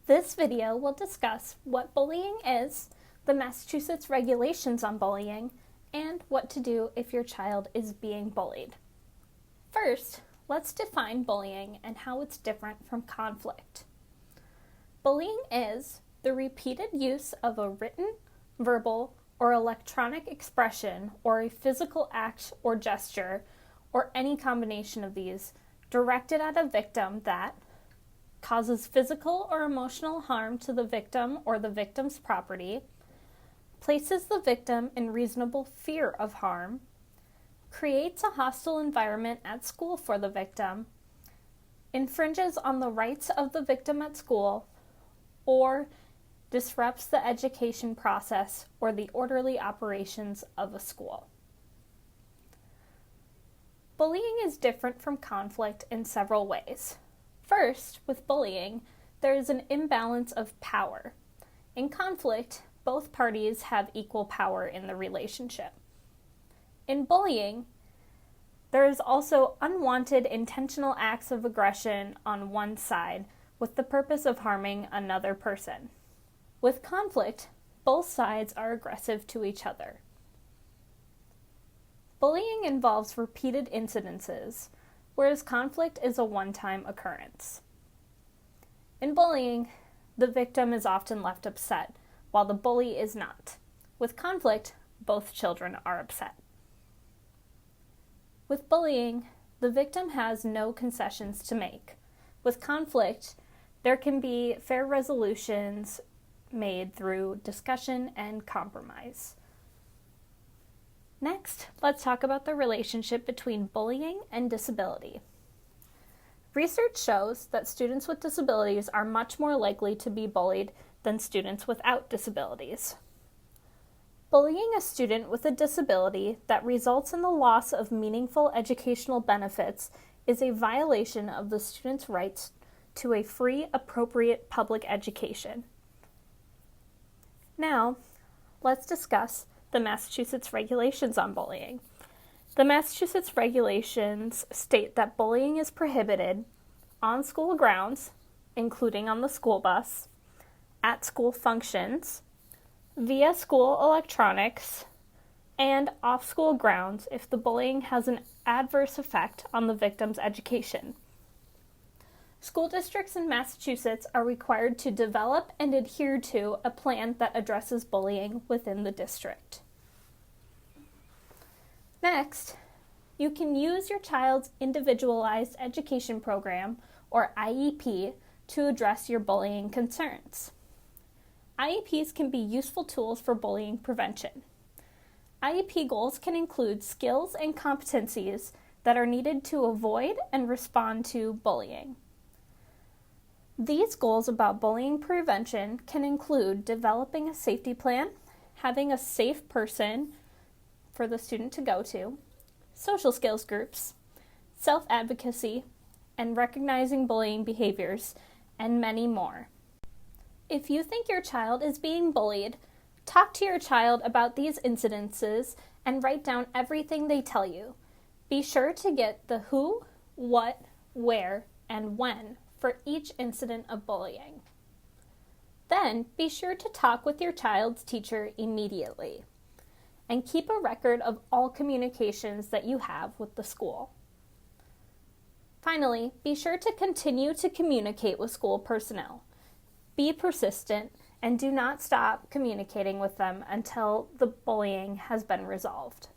This video will discuss what bullying is, the Massachusetts regulations on bullying, and what to do if your child is being bullied. First, let's define bullying and how it's different from conflict. Bullying is the repeated use of a written, verbal, or electronic expression or a physical act or gesture, or any combination of these, directed at a victim that causes physical or emotional harm to the victim or the victim's property, places the victim in reasonable fear of harm, creates a hostile environment at school for the victim, infringes on the rights of the victim at school, or disrupts the education process or the orderly operations of a school. Bullying is different from conflict in several ways. First, with bullying, there is an imbalance of power. In conflict, both parties have equal power in the relationship. In bullying, there is also unwanted intentional acts of aggression on one side with the purpose of harming another person. With conflict, both sides are aggressive to each other. Bullying involves repeated incidences, whereas conflict is a one-time occurrence. In bullying, the victim is often left upset, while the bully is not. With conflict, both children are upset. With bullying, the victim has no concessions to make. With conflict, there can be fair resolutions made through discussion and compromise. Next, let's talk about the relationship between bullying and disability. Research shows that students with disabilities are much more likely to be bullied than students without disabilities. Bullying a student with a disability that results in the loss of meaningful educational benefits is a violation of the student's rights to a free, appropriate public education. Now, let's discuss the Massachusetts regulations on bullying. The Massachusetts regulations state that bullying is prohibited on school grounds, including on the school bus, at school functions, via school electronics, and off school grounds if the bullying has an adverse effect on the victim's education. School districts in Massachusetts are required to develop and adhere to a plan that addresses bullying within the district. Next, you can use your child's individualized education program, or IEP, to address your bullying concerns. IEPs can be useful tools for bullying prevention. IEP goals can include skills and competencies that are needed to avoid and respond to bullying. These goals about bullying prevention can include developing a safety plan, having a safe person for the student to go to, social skills groups, self-advocacy, and recognizing bullying behaviors, and many more. If you think your child is being bullied, talk to your child about these incidences and write down everything they tell you. Be sure to get the who, what, where, and when for each incident of bullying. Then, be sure to talk with your child's teacher immediately, and keep a record of all communications that you have with the school. Finally, be sure to continue to communicate with school personnel. Be persistent and do not stop communicating with them until the bullying has been resolved.